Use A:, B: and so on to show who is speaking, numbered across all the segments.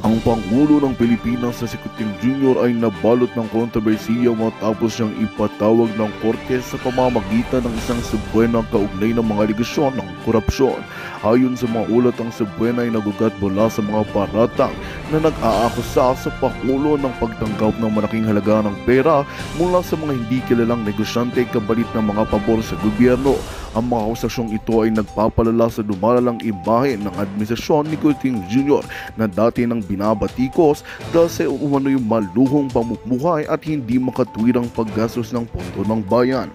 A: Ang Pangulo ng Pilipinas na si Kuting Jr. ay nabalot ng kontrobersiya matapos siyang ipatawag ng korte sa pamamagitan ng isang subwena kaugnay ng mga aligasyon ng korupsyon. Ayon sa mga ulat, ang subwena ay nagugat mula sa mga paratang na nag-aakusa sa Pangulo ng pagtanggap ng malaking halaga ng pera mula sa mga hindi kilalang negosyante kapalit ng mga pabor sa gobyerno. Ang mga akusasyong ito ay nagpapalala sa lumalalang imahe ng administrasyon ni Kuting Jr. na dati nang binabatikos dahil sa umano'y maluhong pamumuhay at hindi makatwirang paggastos ng pondo ng bayan.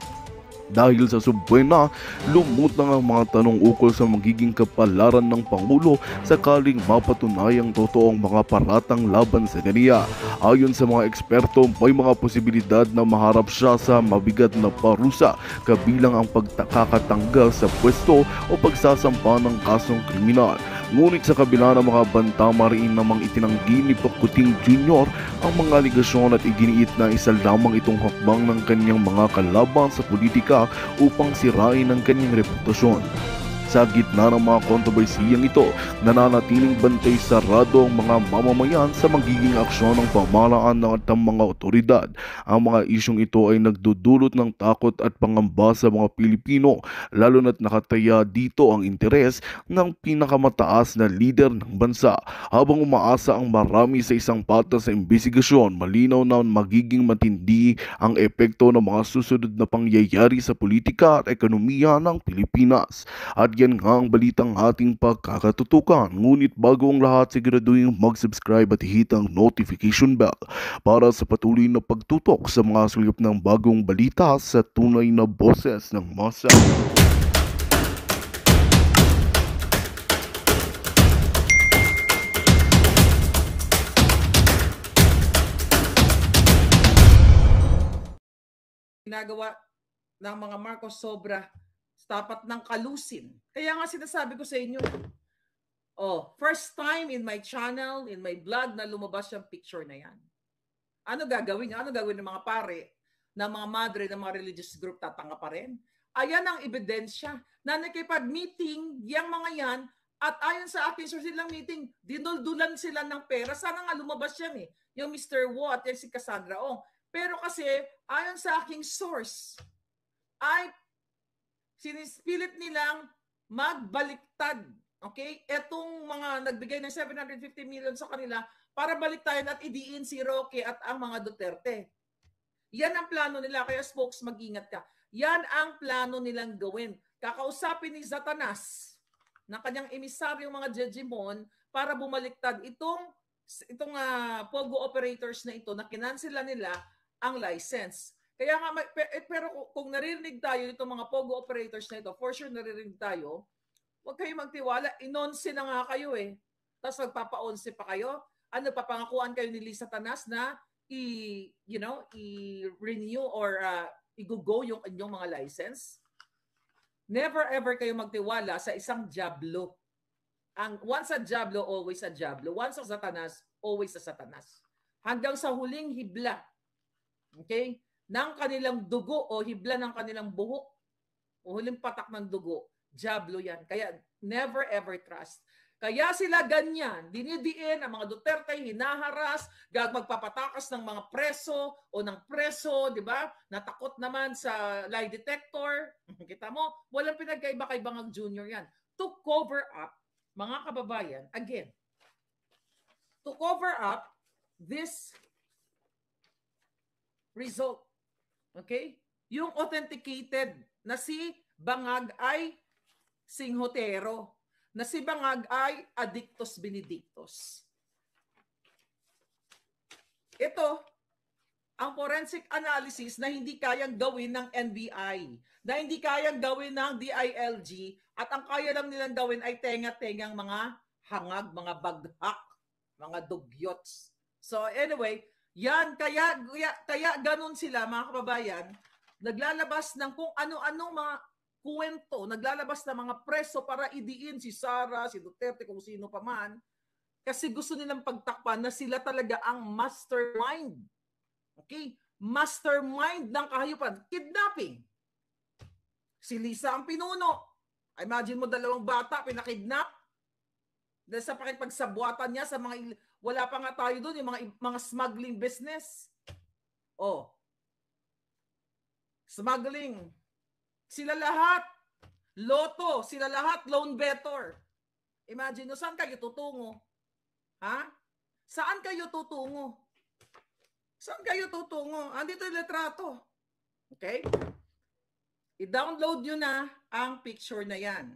A: Dahil sa subwena, lumutang ang mga tanong ukol sa magiging kapalaran ng Pangulo sakaling mapatunayang totoong mga paratang laban sa kaniya. Ayon sa mga eksperto, may mga posibilidad na maharap siya sa mabigat na parusa kabilang ang pagkakatanggal sa pwesto o pagsasampa ng kasong kriminal. Ngunit sa kabila ng mga banta, mariin namang itinanggi ni Kuting Jr. ang mga aligasyon at iginiit na isa lamang itong hakbang ng kanyang mga kalaban sa politika upang sirain ang kanyang reputasyon. Sa gitna ng mga kontrobersiyang ito, nananatiling bantay sarado ang mga mamamayan sa magiging aksyon ng pamahalaan at ng mga otoridad. Ang mga isyong ito ay nagdudulot ng takot at pangamba sa mga Pilipino, lalo na't nakataya dito ang interes ng pinakamataas na lider ng bansa. Habang umaasa ang marami sa isang patas sa imbestigasyon, malinaw na magiging matindi ang epekto ng mga susunod na pangyayari sa politika at ekonomiya ng Pilipinas. At yan nga ang balitang ating pagkakatutukan. Ngunit bago ang lahat, siguraduhin mag-subscribe at hit ang notification bell para sa patuloy na pagtutok sa mga sulip ng bagong balita sa tunay na boses ng masa.
B: Ginagawa ng mga Marcos sobra tapat ng kalusin. Kaya nga sinasabi ko sa inyo, first time in my channel, in my vlog na lumabas yung picture na yan. Ano gagawin niya? Ano gagawin ng mga pare, ng mga madre, ng mga religious group, tatanga pa rin? Ayan ang ebidensya na nakipag-meeting yung mga yan at ayon sa akin source nilang meeting, dinuldulan sila ng pera. Sana nga lumabas yan yung Mr. Wu at yung si Cassandra Ong. Pero kasi ayon sa aking source, ay sinispilit nilang magbaliktad, okay? Etong mga nagbigay ng 750 million sa kanila para baliktayan at idiin si Roque at ang mga Duterte. Yan ang plano nila, kaya spokes, mag-ingat ka. Yan ang plano nilang gawin. Kakausapin ni Satanas ng kanyang emisaryong mga Jejimon para bumaliktad itong Pogo operators na ito na kinansela nila ang license. Kaya nga, pero kung naririnig tayo itong mga Pogo operators na ito, for sure naririnig tayo, huwag kayo magtiwala, inonse na nga kayo Tapos magpapa-onse pa kayo. Ano, papangakuan kayo ni Lisa Tanas na i-renew or i-go yung inyong mga license? Never ever kayo magtiwala sa isang Diablo. Once a Diablo, always a Diablo. Once a Satanas, always a Satanas. Hanggang sa huling hibla. Okay? Ng kanilang dugo o hibla ng kanilang buhok o huling patak ng dugo, Diablo yan. Kaya never ever trust. Kaya sila ganyan, dinidiin ang mga Duterte, hinaharas, magpapatakas ng mga preso o ng preso, di ba? Natakot naman sa lie detector. Kita mo, walang pinagkaiba-kaiba ng junior yan. To cover up, mga kababayan, again, to cover up this result. Okay? Yung authenticated na si Bangag ay Singhotero, na si Bangag ay Addictus Benedictus. Ito, ang forensic analysis na hindi kayang gawin ng NBI, na hindi kayang gawin ng DILG, at ang kaya lang nilang gawin ay tenga-tengang mga hangag, mga baghak, mga dugyots. So anyway, yan, kaya ganun sila, mga kababayan, naglalabas ng kung ano-anong mga kwento, naglalabas ng mga preso para idiin si Sara, si Duterte, kung sino pa man, kasi gusto nilang pagtakpan na sila talaga ang mastermind. Okay? Mastermind ng kahayupan. Kidnapping. Si Lisa ang pinuno. Imagine mo, 2 bata, pinakidnap. Dahil sa pakipagsabwatan niya sa mga, wala pa nga tayo doon, yung mga smuggling business. Oh. Smuggling. Sila lahat. Loto. Sila lahat loan better. Imagine nyo, saan kayo tutungo? Ha? Saan kayo tutungo? Saan kayo tutungo? Andito yung litrato. Okay? I-download nyo na ang picture na yan.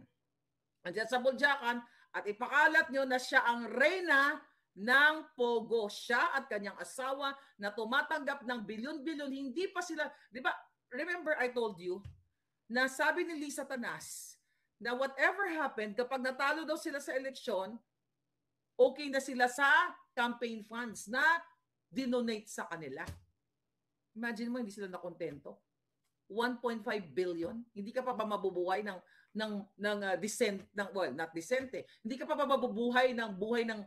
B: Andiyan sa Buljakan at ipakalat nyo na siya ang reyna ng Pogo. Siya at kanyang asawa na tumatanggap ng bilyon-bilyon. Hindi pa sila, di ba, remember I told you na sabi ni Lisa Tanas na whatever happened, kapag natalo daw sila sa eleksyon, okay na sila sa campaign funds na dinonate sa kanila. Imagine mo, hindi sila nakontento. 1.5 billion. Hindi ka pa ba mabubuhay ng decent, well, not decente. Hindi ka pa ba mabubuhay ng buhay ng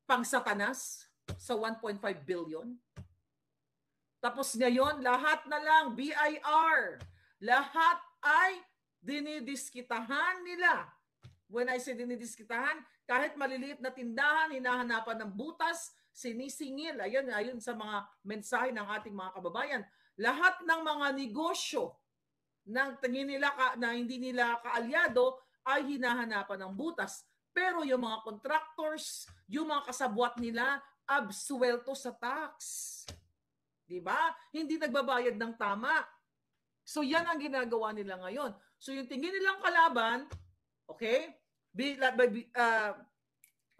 B: pangsatanas sa 1.5 billion? Tapos ngayon, lahat na lang, BIR. Lahat ay dinidiskitahan nila. When I say dinidiskitahan, kahit maliliit na tindahan, hinahanapan ng butas, sinisingil. Ayun sa mga mensahe ng ating mga kababayan. Lahat ng mga negosyo na tingin nila na hindi nila kaalyado ay hinahanapan ng butas. Pero yung mga contractors, yung mga kasabwat nila, absuelto sa tax. Diba? Hindi nagbabayad ng tama. So yan ang ginagawa nila ngayon. So yung tingin nilang kalaban, okay,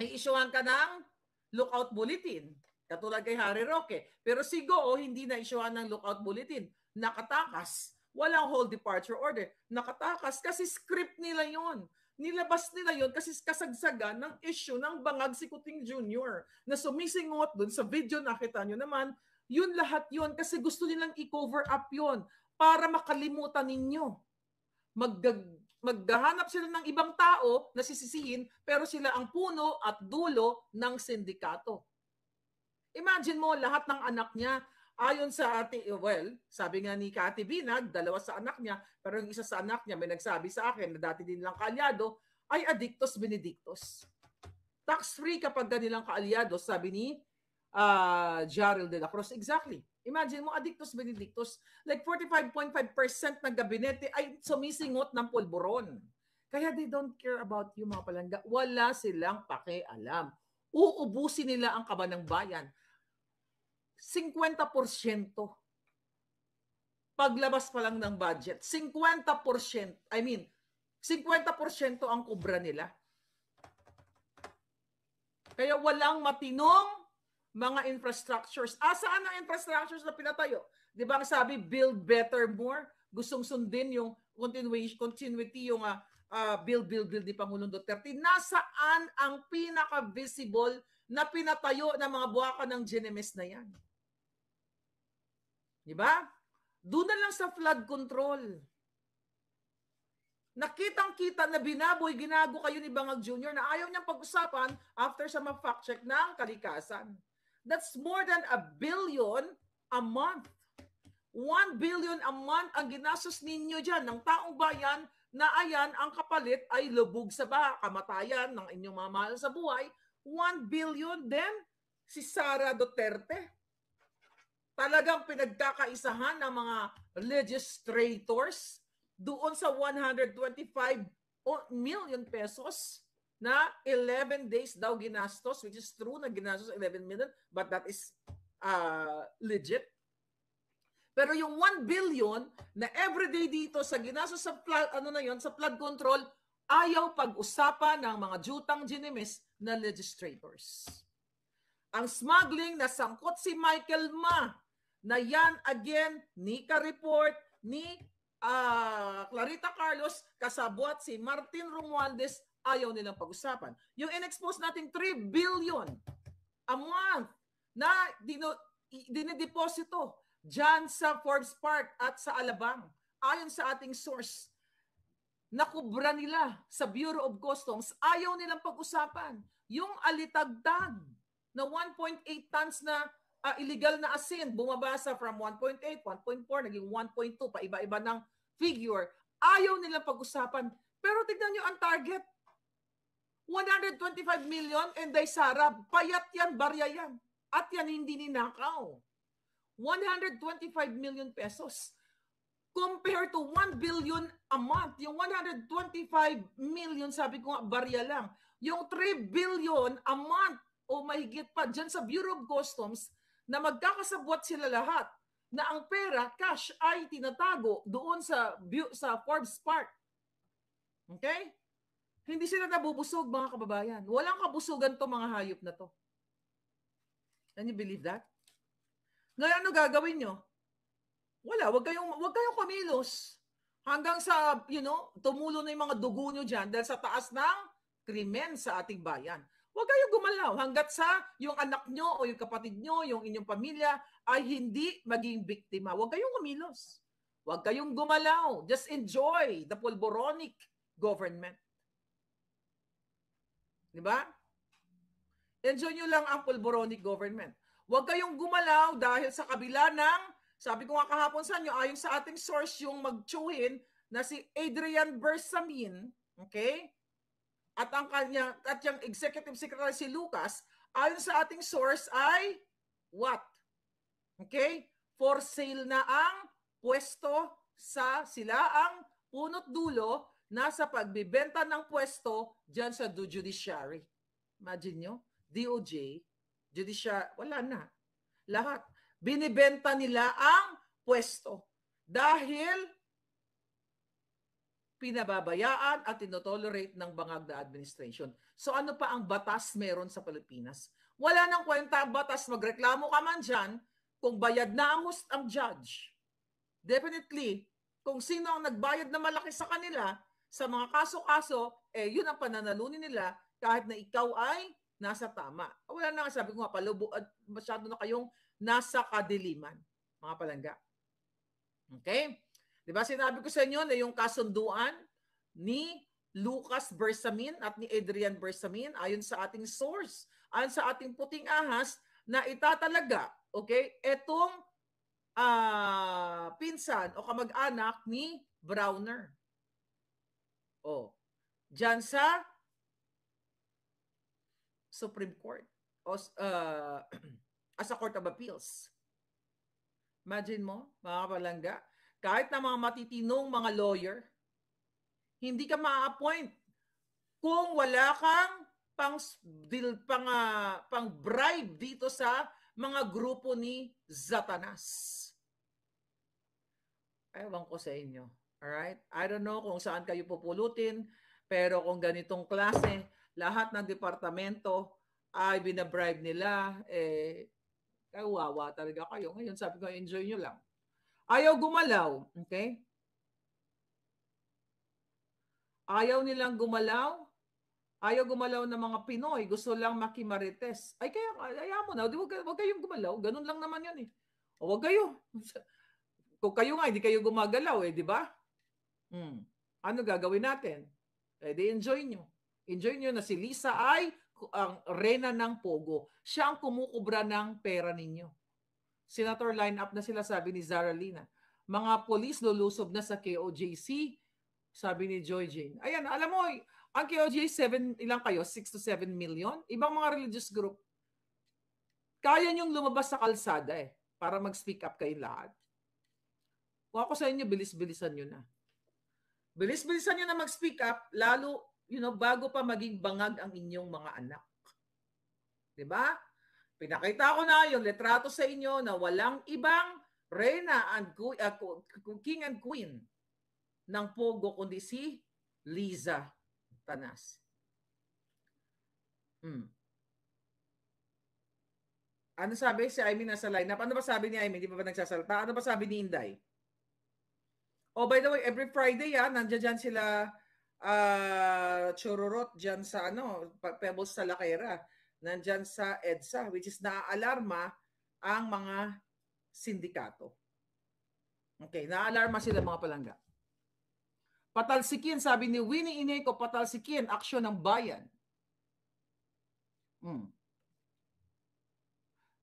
B: i-issuehan ka ng lookout bulletin. Katulad kay Harry Roque. Pero si Go, hindi na isyuhan ng lookout bulletin. Nakatakas. Walang whole departure order. Nakatakas kasi script nila yon. Nilabas nila yon kasi kasagsagan ng issue ng Bangag si Kuting Jr. na sumisingot dun sa video, nakita nyo naman, yun lahat yon kasi gusto nilang i-cover up yon para makalimutan ninyo. Maghahanap sila ng ibang tao na sisisihin pero sila ang puno at dulo ng sindikato. Imagine mo, lahat ng anak niya, ayon sa sabi nga ni Cathy Binag, 2 sa anak niya, pero yung isa sa anak niya, may nagsabi sa akin na dati din lang kaalyado, ay addictus benedictus. Tax-free kapag kanilang kaalyado, sabi ni Jarrell de la Cruz. Exactly. Imagine mo, addictus benedictus, like 45.5% ng gabinete ay sumisingot ng polboron. Kaya they don't care about you, mga palangga. Wala silang pakialam. Uubusin nila ang kaban ng bayan. 50%. Paglabas pa lang ng budget, 50%. 50% ang kubra nila. Kaya walang matinong mga infrastructures. Saan ang infrastructures na pinatayo? Di ba ang sabi, build better more? Gustong sundin yung continuity, yung build ni Pangulong Duterte. Nasaan ang pinaka-visible na pinatayo ng mga buwakan ng GNMS na yan? Diba? Doon na lang sa flood control. Nakitang-kita na ginago kayo ni Bangag Jr. na ayaw niyang pag-usapan after sa ma-fact check ng kalikasan. That's more than 1 billion a month. 1 billion a month ang ginastos ninyo dyan ng taong bayan na ayan ang kapalit ay lubog sa kamatayan ng inyong mga mahal sa buhay. 1 billion din si Sara Duterte. Talagang pinagkakaisahan ng mga legislators doon sa 125 million pesos na 11 days daw ginastos, which is true na ginastos 11 million, but that is legit. Pero yung 1 billion na everyday dito sa ginastos sa flood, sa flood control, ayaw pag-usapan ng mga jutang GNMS na legislators. Ang smuggling na sangkot si Michael Ma, na yan again, Nika Report, ni Clarita Carlos, kasabwat si Martin Romualdez, ayaw nilang pag-usapan. Yung in-expose nating 3 billion a month na dinideposito dyan sa Forbes Park at sa Alabang, ayon sa ating source, nakubra nila sa Bureau of Customs, ayaw nilang pag-usapan. Yung alitagtag na 1.8 tons na illegal na asin, bumaba sa from 1.8, 1.4, naging 1.2, paiba-iba ng figure, ayaw nilang pag-usapan. Pero tignan nyo ang target. 125 million, Inday Sara, payat yan, barya yan. At yan hindi ninakaw. 125 million pesos. Compared to 1 billion a month. Yung 125 million, sabi ko nga, barya lang. Yung 3 billion a month o mahigit pa dyan sa Bureau of Customs na magkakasabwat sila lahat na ang pera, cash, ay tinatago doon sa Forbes Park. Okay? Hindi sila nabubusog, mga kababayan. Walang kabusugan to mga hayop na to. Can you believe that? Ngayon, ano gagawin nyo? Wala, wag kayong kumilos. Hanggang sa, tumulo na yung mga dugo nyo dyan dahil sa taas ng krimen sa ating bayan. Huwag kayong gumalaw hanggat sa yung anak nyo o yung kapatid nyo, yung inyong pamilya ay hindi maging biktima. Huwag kayong kumilos. Huwag kayong gumalaw. Just enjoy the pulboronic government. Diba? Enjoy nyo lang ang pulboronic government. Huwag kayong gumalaw dahil sa kabila ng, sabi ko nga kahapon sa inyo, ayon sa ating source yung magtsuhin na si Adrian Bersamin, okay? At yung executive secretary si Lucas, ayon sa ating source ay what? Okay? For sale na ang pwesto sila ang punot dulo nasa pagbibenta ng pwesto dyan sa judiciary. Imagine nyo, DOJ, judiciary, wala na. Lahat. Binibenta nila ang pwesto dahil pinababayaan at tinotolerate ng bangag na administration. So ano pa ang batas meron sa Pilipinas? Wala nang kwenta ang batas. Magreklamo ka man dyan kung bayad na ang judge. Definitely, kung sino ang nagbayad na malaki sa kanila sa mga kaso-kaso, yun ang pananalunin nila kahit na ikaw ay nasa tama. Wala na, sabi ko nga, masyado na kayong nasa kadiliman, mga palangga. Okay? Diba sinabi ko sa inyo na yung kasunduan ni Lucas Bersamin at ni Adrian Bersamin ayon sa ating source, ayon sa ating puting ahas na itatalaga, okay, etong pinsan o kamag-anak ni Browner. O, dyan sa Supreme Court o as a Court of Appeals. Imagine mo, mga palangga, kahit na mga matitinong mga lawyer, hindi ka ma-appoint kung wala kang pang bribe dito sa mga grupo ni Satanas. Ewan ko sa inyo. Alright? I don't know kung saan kayo pupulutin, pero kung ganitong klase, lahat ng departamento ay binabribe nila, kawawa talaga kayo. Ngayon sabi ko, enjoy nyo lang. Ayaw gumalaw, okay? Ayaw nilang gumalaw. Ayaw gumalaw ng mga Pinoy. Gusto lang makimarites. Ay, kaya mo na. Huwag kayong gumalaw. Ganun lang naman yun eh. O huwag kayo. Kung kayo nga, hindi kayo gumagalaw di ba? Ano gagawin natin? Di enjoy nyo. Enjoy nyo na si Lisa ay ang reyna ng Pogo. Siya ang kumukubra ng pera ninyo. Senator line-up na sila, sabi ni Zara Lina. Mga polis lulusob na sa KOJC, sabi ni Joy Jane. Ayan, alam mo, ang KOJC, ilang kayo? 6 to 7 million? Ibang mga religious group. Kaya niyong lumabas sa kalsada para mag-speak up kayo lahat. Kung ako sa inyo, bilis-bilisan nyo na. Bilis-bilisan nyo na mag-speak up, lalo, bago pa maging bangag ang inyong mga anak. Diba? Pinakita ko na yung letrato sa inyo na walang ibang reyna and king and queen ng Pogo kundi si Liza Tanas. Ano sabi? Si Amy nasa line-up. Ano ba sabi ni Amy? Di ba nagsasalta? Ano ba sabi ni Inday? Oh, by the way, every Friday nandiyan sila Chororot dyan sa Pebbles sa Lakera. Nandyan sa EDSA, which is naaalarma ang mga sindikato. Okay, naaalarma sila mga palangga. Patalsikin, sabi ni Winnie Ineco, patalsikin, aksyon ng bayan.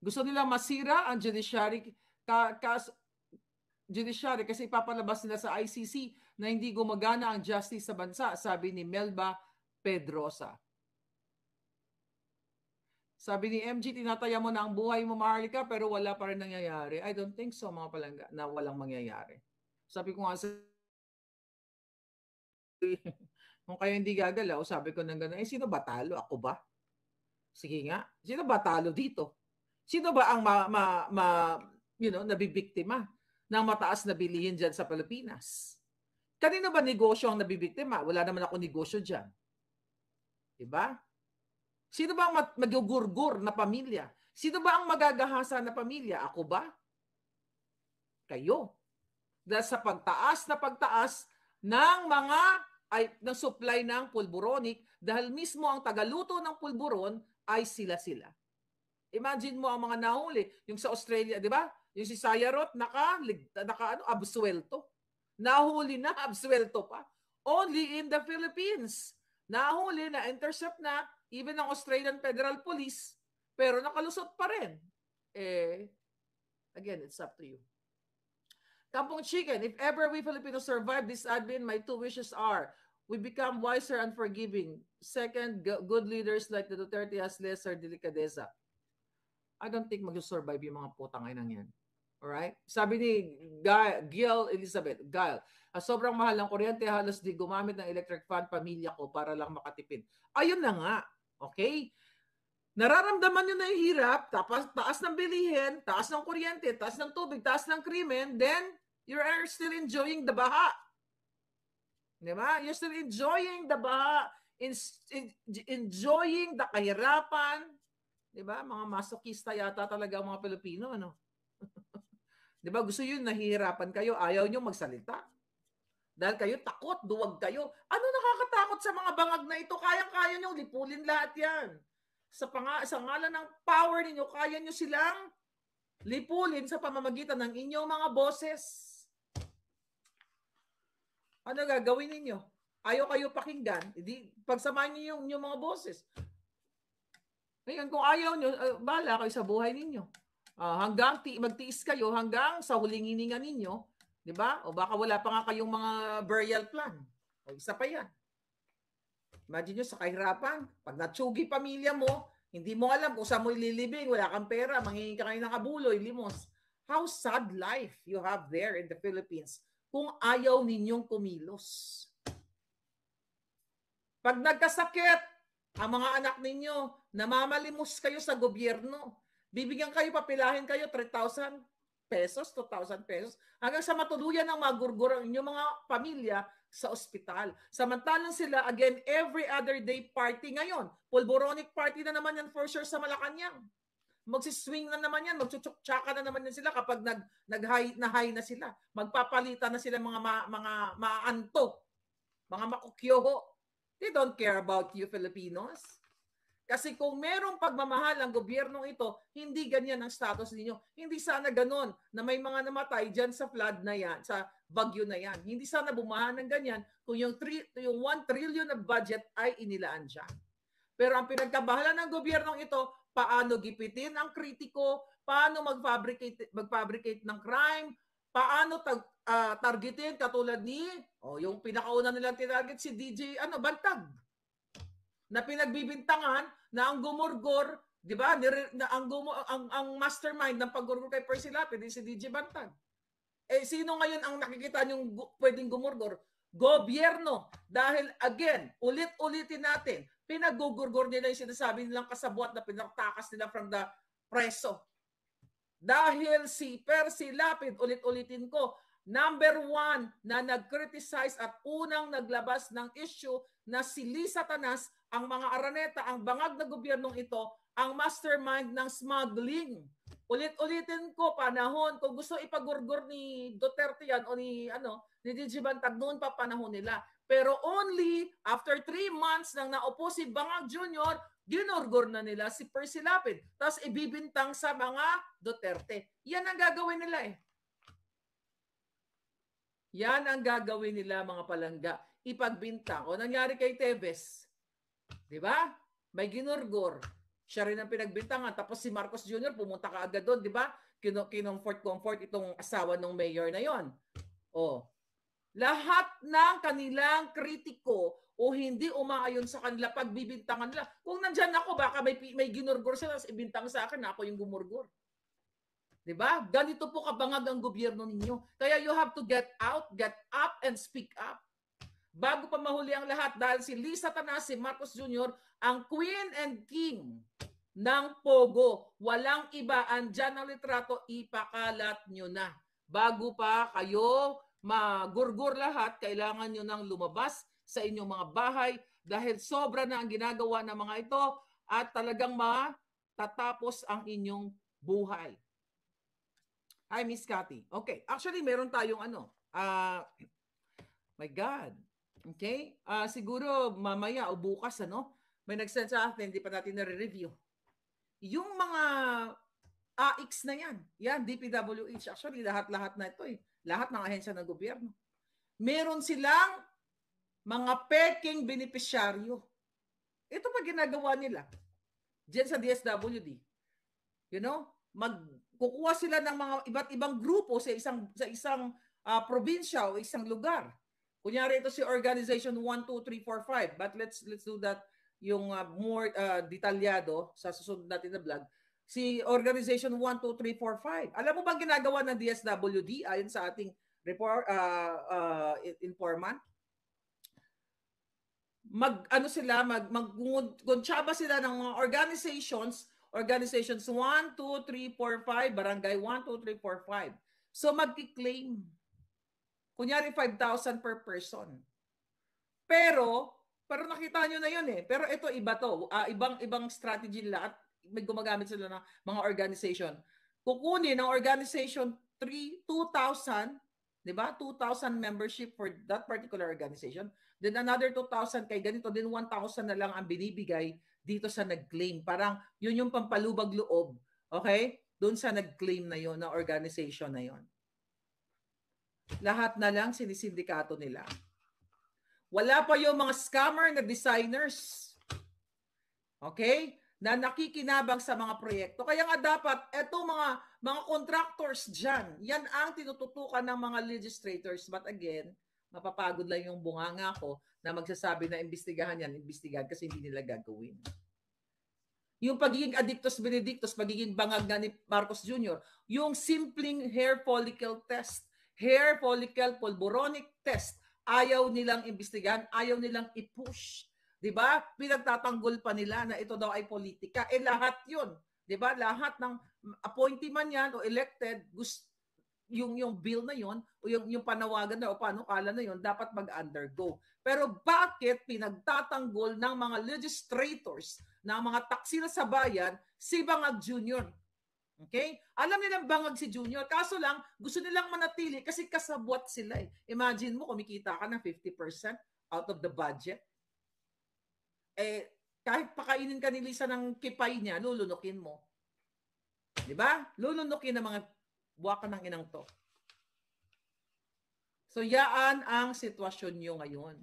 B: Gusto nila masira ang judiciary kasi ipapalabas nila sa ICC na hindi gumagana ang justice sa bansa, sabi ni Melba Pedrosa. Sabi ni MG, tinataya mo na ang buhay mo, Maharlika, pero wala pa rin nangyayari. I don't think so, mga palangga, na walang mangyayari. Sabi ko nga sa kung kayo hindi gagalaw, sabi ko nang gano'n, sino ba talo? Ako ba? Sige nga, sino ba talo dito? Sino ba ang nabibiktima ng mataas na bilihin dyan sa Pilipinas? Kanino ba negosyo ang nabibiktima? Wala naman ako negosyo dyan. Diba? Sino ba ang magugurgur na pamilya? Sino ba ang magagahasa na pamilya? Ako ba? Kayo. Dahil sa pagtaas ng supply ng pulburonic, dahil mismo ang tagaluto ng pulburon ay sila-sila. Imagine mo ang mga nahuli, yung sa Australia, di ba? Yung si Sayarot, absuelto. Nahuli na, absuelto pa. Only in the Philippines. Nahuli na, intercept na, even ng Australian Federal Police, pero nakalusot pa rin. Again, it's up to you. Kampong Chicken, if ever we Filipinos survive this admin, my two wishes are, we become wiser and forgiving. Second, good leaders like the Duterte has lesser delicadeza. I don't think mag-survive yung mga putang inang yan. Alright? Sabi ni Gail Elizabeth, sobrang mahal ng kuryente, halos di gumamit ng electric fan pamilya ko para lang makatipid. Ayun na nga. Okay? Nararamdaman nyo na yung hirap, taas ng bilihin, taas ng kuryente, taas ng tubig, taas ng krimen, then you are still enjoying the baha. Diba? You're still enjoying the baha, enjoying the kahirapan. Diba? Mga masokista yata talaga ang mga Pilipino, ano? Diba? Gusto yun, nahihirapan kayo, ayaw nyo magsalita. Dahil kayo takot, duwag kayo. Ano nakakatakot sa mga bangag na ito? Kayang-kaya nyo, lipulin lahat yan. Sa ngalan ng power ninyo, kaya nyo silang lipulin sa pamamagitan ng inyong mga boses. Ano gagawin ninyo? Ayaw kayo pakinggan. Pagsamahan nyo yung mga boses. Ngayon, kung ayaw nyo, bahala kayo sa buhay ninyo. Hanggang magtiis kayo, hanggang sa huling hininga ninyo, di ba? O baka wala pa nga kayong mga burial plan. O isa pa yan. Imagine nyo sa kahirapan, pag natsugi pamilya mo, hindi mo alam kung saan mo ililibing, wala kang pera, manghingi ka kayo ng kabuloy, limos. How sad life you have there in the Philippines kung ayaw ninyong kumilos. Pag nagkasakit, ang mga anak ninyo, namamalimos kayo sa gobyerno. Bibigyan kayo, papilahin kayo, 3,000 pesos, 2,000 pesos, hanggang sa matuluyan ng magurgur ang inyong mga pamilya sa ospital. Samantalang sila, again, every other day party ngayon. Pulboronic party na naman yan for sure sa Malacanang. Magsiswing na naman yan, magchuchaka na naman yan sila kapag nag-high na sila. Magpapalitan na sila mga maanto, mga makukyoho. They don't care about you Filipinos. Kasi kung merong pagmamahal ang gobyernong ito, hindi ganyan ang status ninyo. Hindi sana ganon na may mga namatay dyan sa flood na yan, sa bagyo na yan. Hindi sana bumahan ng ganyan kung yung 1 trillion na budget ay inilaan dyan. Pero ang pinagkabahala ng gobyernong ito, paano gipitin ang kritiko, paano mag-fabricate ng crime, paano targetin katulad ni, yung pinakauna nilang tinarget si DJ Bantag, na pinagbibintangan na ang gumurgor, di ba? Ang mastermind ng paggurgor kay Percy Lapid si DJ Bantag. Sino ngayon ang nakikita niyong pwedeng gumurgor? Gobyerno. Dahil again, ulit-ulitin natin, pinagugurgor nila yung sinasabi nilang kasabwat na pinaktakas nila from the preso. Dahil si Percy Lapid, ulit-ulitin ko, number 1 na nag-criticize at unang naglabas ng issue na si Lisa Tanas, ang mga Araneta, ang bangag na gobyernong ito, ang mastermind ng smuggling. Ulit-ulitin ko, panahon, kung gusto ipagurgor ni Duterte yan o ni DJ Bantag, noon pa panahon nila. Pero only after 3 months nang naupo si Bangag Jr., ginurgor na nila si Percy Lapid. Tapos ibibintang sa mga Duterte. Yan ang gagawin nila eh. Yan ang gagawin nila mga palangga. Ipagbintang. O nangyari kay Tevez. Diba? May ginurgor. Siya rin ang pinagbintangan. Tapos si Marcos Jr. pumunta ka agad doon. Diba? Comfort itong asawa ng mayor na yon. O. Lahat ng kanilang kritiko o hindi umaayon sa kanila, pagbibintangan nila. Kung nandyan ako, baka may ginurgor sila, ibintang sa akin, ako yung gumurgor. Diba? Ganito po kabangag ang gobyerno ninyo. Kaya you have to get out, get up, and speak up. Bago pa mahuli ang lahat, dahil si Lisa Tanas, si Marcos Jr., ang queen and king ng Pogo. Walang iba, andyan ang litrato, ipakalat nyo na. Bago pa kayo magurgur lahat, kailangan nyo nang lumabas sa inyong mga bahay dahil sobra na ang ginagawa ng mga ito at talagang matatapos ang inyong buhay. Hi, Miss Cathy. Okay, actually meron tayong my God. Okay? Siguro mamaya o bukas may nag-send sa atin, hindi pa natin na-review. Yung mga AX na yan, DPWH, actually lahat-lahat na ito lahat ng ahensya ng gobyerno. Meron silang mga peking benepisyaryo. Ito pa ginagawa nila diyan sa DSWD. You know, magkukuha sila ng mga iba't ibang grupo sa isang probinsya o isang lugar. Kunyari ito si Organization 1, 2, 3, 4, 5. But let's do that yung more detalyado sa susunod natin na vlog. Si Organization 1, 2, 3, 4, 5. Alam mo bang ginagawa ng DSWD ayon sa ating report informant? Magkuntsaba sila ng mga organizations 1, 2, 3, 4, 5, barangay 1, 2, 3, 4, 5. So magki-claim. Kunyari 5,000 per person. Pero nakita nyo na yun Pero ito iba to. Ibang strategy nila at may gumagamit sila ng mga organization. Kukunin ng organization 2,000, di ba? 2,000 membership for that particular organization. Then another 2,000 kay ganito. Then 1,000 na lang ang binibigay dito sa nag-claim. Parang yun yung pampalubag loob. Okay? Doon sa nag-claim na yun, na organization na yun. Lahat na lang sinisindikato nila. Wala pa yung mga scammer na designers. Okay? Na nakikinabang sa mga proyekto. Kaya nga dapat, etong mga contractors dyan, yan ang tinututukan ng mga legislators. But again, mapapagod lang yung bunganga ko na magsasabi na imbestigahan kasi hindi nila gagawin. Yung pagiging addictus benedictus, pagiging bangag na ni Marcos Jr., yung simpleng hair follicle test, hair follicle pulboronic test, ayaw nilang imbestigahan, ayaw nilang i-push. Diba? Pinagtatanggol pa nila na ito daw ay politika. Lahat yun. Diba? Lahat ng appointee man yan o elected, yung bill na yon o yung panawagan na o panukala na yon dapat mag-undergo. Pero bakit pinagtatanggol ng mga legislators, ng mga taksila sa bayan, si Bangag Jr.? Okay? Alam nilang bangag si Junior. Kaso lang, gusto nilang manatili kasi kasabwat sila Imagine mo, kumikita ka ng 50% out of the budget. Kahit pakainin ka ni Lisa ng kipay niya, lulunukin mo. Diba? Lulunukin ng mga buwaka ng inang to. So, yaan ang sitwasyon nyo ngayon.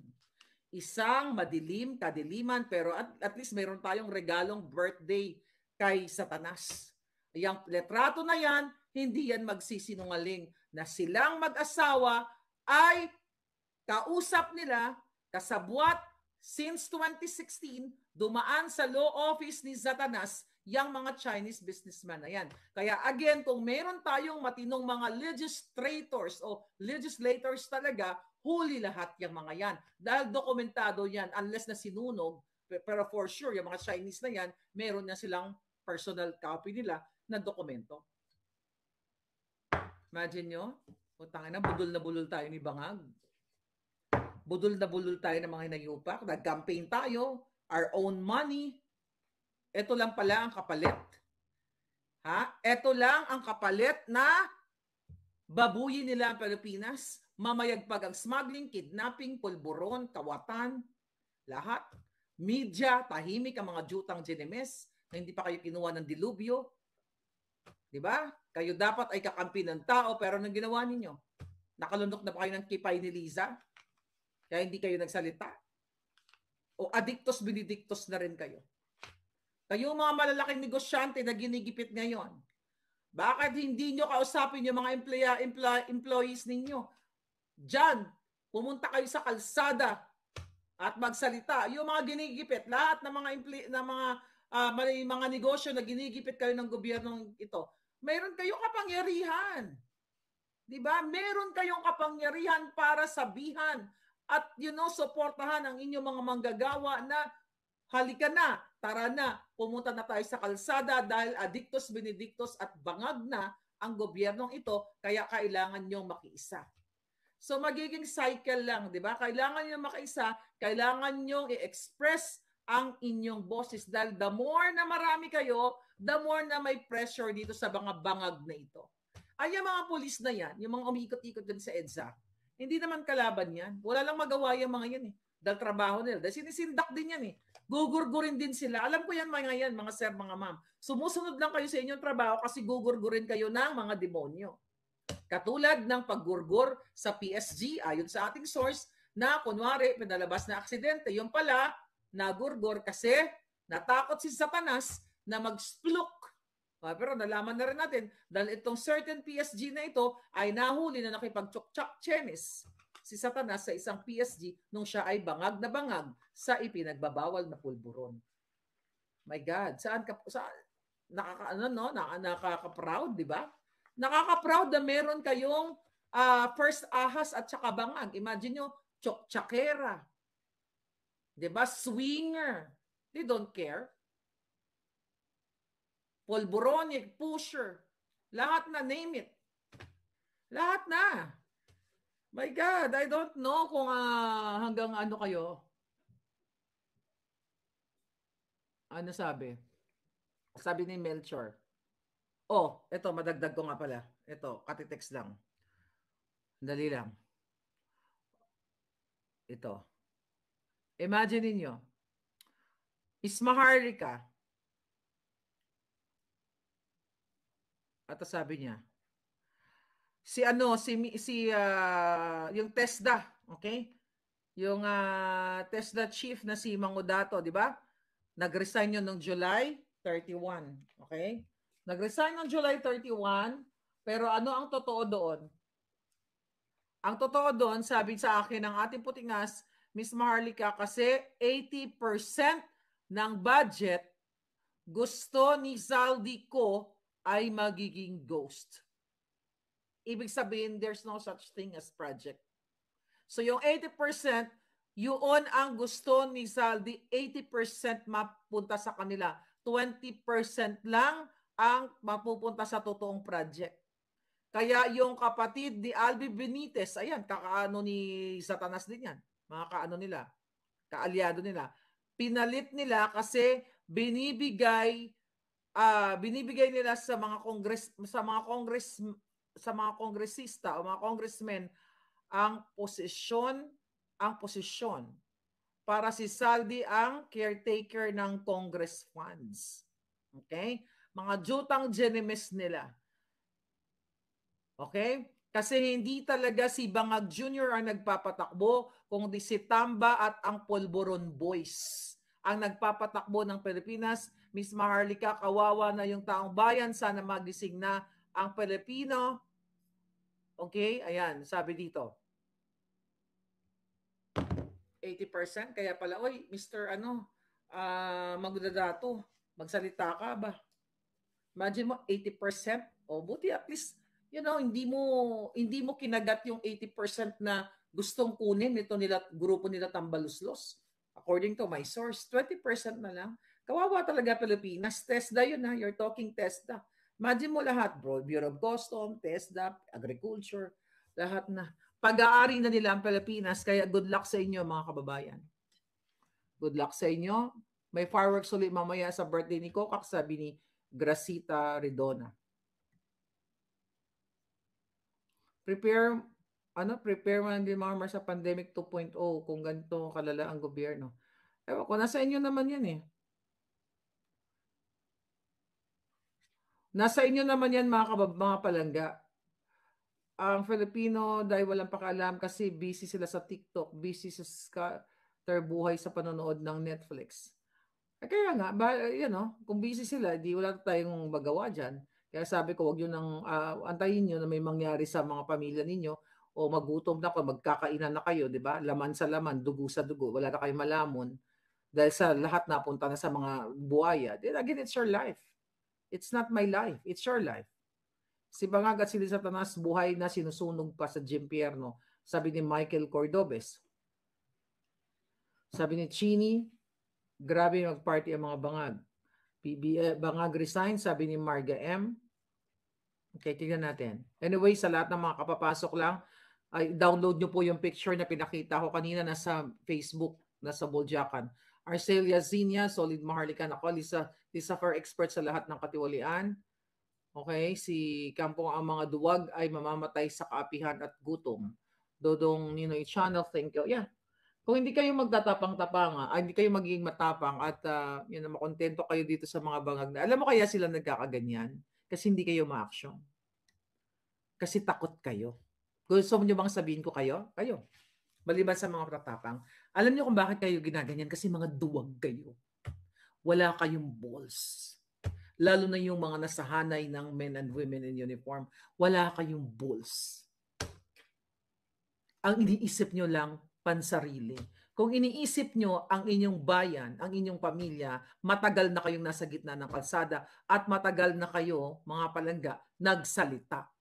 B: Isang madilim, kadiliman, pero at least mayroon tayong regalong birthday kay Satanas. Yung letrato na yan, hindi yan magsisinungaling na silang mag-asawa ay kausap nila, kasabwat, since 2016, dumaan sa law office ni Satanas yung mga Chinese businessman na yan. Kaya again, kung meron tayong matinong mga legislators o legislators talaga, huli lahat yung mga yan. Dahil dokumentado yan, unless na sinunog, pero for sure, yung mga Chinese na yan, meron na silang personal copy nila na dokumento. Imagine nyo, utangin na bulol tayo ni Bangag. Budol na bulol tayo ng mga hinayupak. Nag-campaign tayo. Our own money. Ito lang pala ang kapalit. Ito lang ang kapalit na babuyin nila ang Pilipinas. Mamayagpag ang smuggling, kidnapping, pulburon, kawatan. Lahat. Media, tahimik ang mga jutang Genemes na hindi pa kayo kinuha ng dilubyo. Diba? Kayo dapat ay kakampi ng tao pero anong ginawa ninyo? Nakalunok na pa kayo ng kipay ni Liza? Kaya hindi kayo nagsalita. O addictus benedictus na rin kayo. Kayo mga malalaking negosyante na ginigipit ngayon. Bakit hindi nyo kausapin yung mga employees ninyo? Diyan, pumunta kayo sa kalsada at magsalita. Yung mga ginigipit, lahat ng mga negosyo na ginigipit kayo ng gobyernong ito, mayroon kayong kapangyarihan. Diba? Meron kayong kapangyarihan para sabihan at suportahan ang inyong mga manggagawa na halika na, tara na, pumunta na tayo sa kalsada dahil adictus benedictus at bangag na ang gobyernong ito, kaya kailangan nyong makiisa. So magiging cycle lang, di ba? Kailangan nyong makiisa, kailangan nyong i-express ang inyong boses dahil the more na marami kayo, the more na may pressure dito sa mga bangag na ito. Ay, yung mga pulis na yan, yung mga umiikot-ikot din sa EDSA, hindi naman kalaban yan. Wala lang magawa yung mga yan eh. Dahil trabaho nila. Dahil sinisindak din yan eh. Gugurgurin din sila. Alam ko yan mga sir, mga ma'am. Sumusunod lang kayo sa inyong trabaho kasi gugurgurin kayo ng mga demonyo. Katulad ng paggurgur sa PSG, ayon sa ating source, na kunwari, pinalabas na aksidente. Yung pala, nagurgur kasi natakot si Satanas na mag-spluk. Pero nalaman na rin natin dahil itong certain PSG na ito ay nahuli na nakipag-chok-chok chemis si Satanas sa isang PSG nung siya ay bangag na bangag sa ipinagbabawal na pulburon. My God, nakaka-proud, di ba? Nakaka-proud na meron kayong first ahas at saka bangag. Imagine nyo, chok-chakera. Di ba? Swinger. They don't care. Polboronic, pusher. Lahat na, name it. Lahat na. My God, I don't know kung hanggang ano kayo. Ano sabi? Sabi ni Melchor. Oh, ito, madagdag ko nga pala. Ito, katitext lang. Dali lang. Ito. Imagine niyo. Isma Harlika. At sabi niya, yung TESDA, okay? Yung TESDA chief na si Mangudato, di ba? Nag-resign yun noong July 31, okay? Nag-resign noong July 31, pero ano ang totoo doon? Ang totoo doon, sabi sa akin ng ating putingas, Miss Maharlika, kasi 80% ng budget gusto ni Zaldico ay magiging ghost. Ibig sabihin, there's no such thing as project. So yung 80%, yun ang gusto ni Zaldi, 80% mapunta sa kanila. 20% lang ang mapupunta sa totoong project. Kaya yung kapatid ni Albi Benitez, ayan, kakaano ni Satanas din yan. Mga kaano nila, kaalyado nila. Pinalit nila kasi binibigay nila sa mga kongresista o mga congressmen ang posisyon para si Saldi ang caretaker ng Congress funds. Okay? Mga jutang genimes nila. Okay? Kasi hindi talaga si Bangag Jr. ang nagpapatakbo, kundi si Tamba at ang Polboron Boys ang nagpapatakbo ng Pilipinas. Miss Maharlika, kawawa na yung taong bayan. Sana magising na ang Pilipino. Okay? Ayan, sabi dito. 80%? Kaya pala, oy, Mr. Magdadato, magsalita ka ba? Imagine mo, 80%? O, buti at least, hindi mo kinagat yung 80% na gustong kunin grupo nila Tambaluslos. According to my source, 20% na lang. Kawawa talaga Pilipinas. TESDA yun ha. You're talking TESDA. Imagine mo lahat, bro. Bureau of Customs, TESDA, Agriculture, lahat na. Pag-aari na nila ang Pilipinas. Kaya good luck sa inyo mga kababayan. Good luck sa inyo. May fireworks ulit mamaya sa birthday ni Kokak, sabi ni Gracita Redona. Prepare man din mga sa pandemic 2.0 kung ganito kalala ang gobyerno. Ewan ko, nasa inyo naman yan eh. Nasa inyo naman yan mga palangga. Ang Filipino dahil walang pakialam kasi busy sila sa TikTok, busy sa buhay sa panonood ng Netflix. Kaya nga, kung busy sila, di wala tayong magawa dyan. Kaya sabi ko, wag yun antayin nyo na may mangyari sa mga pamilya ninyo o magutom na kayo, magkakainan na kayo, di ba? Laman sa laman, dugo sa dugo, wala na kayong malamon. Dahil sa lahat napunta na sa mga buhaya. Then again, it's your life. It's not my life. It's your life. Si Bangag at si Satanas, buhay na sinusunog pa sa Gimpierno. Sabi ni Michael Cordobes. Sabi ni Chini, grabe mag-party ang mga Bangag. Bangag resign, sabi ni Marga M. Okay, tingnan natin. Anyway, sa lahat ng mga kapapasok lang, ay download nyo po yung picture na pinakita ko kanina nasa Facebook, nasa Boljakan. Arcelia Zinia, Solid Maharlika, ako, Lisa for expert sa lahat ng katiwalian. Okay, si Kampong ang mga duwag ay mamamatay sa kaapihan at gutom. Dodong Ninoy Channel, thank you. Yeah. Kung hindi kayo magtatapang-tapanga, hindi kayo magiging matapang at makontento kayo dito sa mga Bangag na. Alam mo kaya sila nagkakaganyan? Kasi hindi kayo ma-action. Kasi takot kayo. Gusto nyo bang sabihin ko kayo? Kayo. Maliban sa mga pratapang. Alam niyo kung bakit kayo ginaganyan? Kasi mga duwag kayo. Wala kayong balls. Lalo na yung mga nasahanay ng men and women in uniform. Wala kayong balls. Ang iniisip nyo lang, pansarili. Kung iniisip nyo ang inyong bayan, ang inyong pamilya, matagal na kayong nasa gitna ng kalsada at matagal na kayo, mga palangga, nagsalita.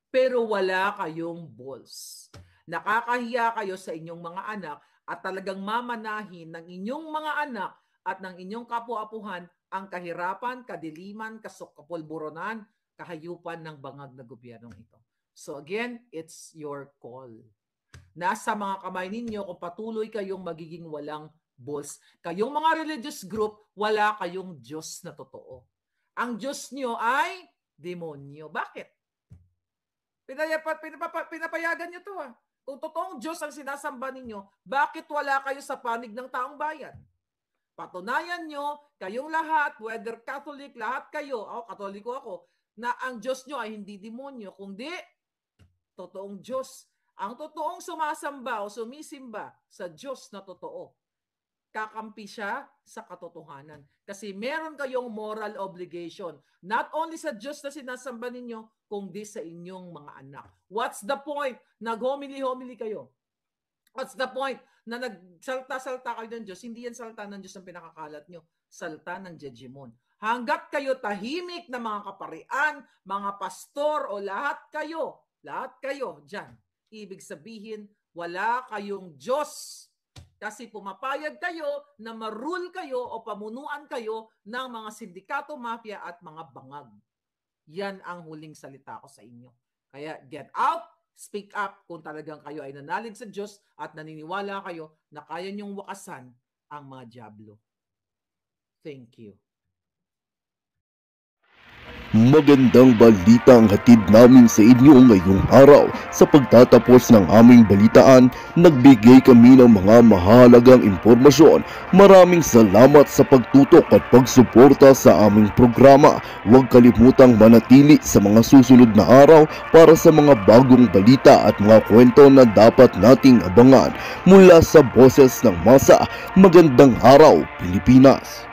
B: Pero wala kayong balls. Nakakahiya kayo sa inyong mga anak at talagang mamanahin ng inyong mga anak at ng inyong kapu-apuhan ang kahirapan, kadiliman, kapulburonan, kahayupan ng bangag na gobyernong ito. So again, it's your call. Nasa mga kamay ninyo kung patuloy kayong magiging walang balls. Kayong mga religious group, wala kayong Diyos na totoo. Ang Diyos nyo ay demonyo. Bakit? Pinapayagan nyo to Kung totoong Diyos ang sinasamba ninyo, bakit wala kayo sa panig ng taong bayan? Patunayan nyo, kayong lahat, whether Catholic, lahat kayo, Katoliko ako, na ang Diyos nyo ay hindi demonyo, kundi totoong Diyos. Ang totoong sumasamba o sumisimba sa Diyos na totoo, kakampi siya sa katotohanan. Kasi meron kayong moral obligation, not only sa Diyos na sinasamba ninyo, kundi sa inyong mga anak. What's the point? Nag-homily-homily kayo. What's the point? Na nagsalta-salta kayo ng Diyos. Hindi yan salta ng Diyos ang pinakakalat nyo. Salta ng Jejimon. Hanggat kayo tahimik na mga kaparian, mga pastor o lahat kayo dyan, ibig sabihin, wala kayong Diyos. Kasi pumapayag kayo na marule kayo o pamunuan kayo ng mga sindikato, mafia at mga bangag. Yan ang huling salita ko sa inyo. Kaya get out, speak up kung talagang kayo ay nanalig sa Diyos at naniniwala kayo na kaya niyong wakasan ang mga dyablo. Thank you.
A: Magandang balita ang hatid namin sa inyo ngayong araw. Sa pagtatapos ng aming balitaan, nagbigay kami ng mga mahalagang impormasyon. Maraming salamat sa pagtutok at pagsuporta sa aming programa. Huwag kalimutang manatili sa mga susunod na araw para sa mga bagong balita at mga kwento na dapat nating abangan. Mula sa Boses ng Masa, magandang araw, Pilipinas!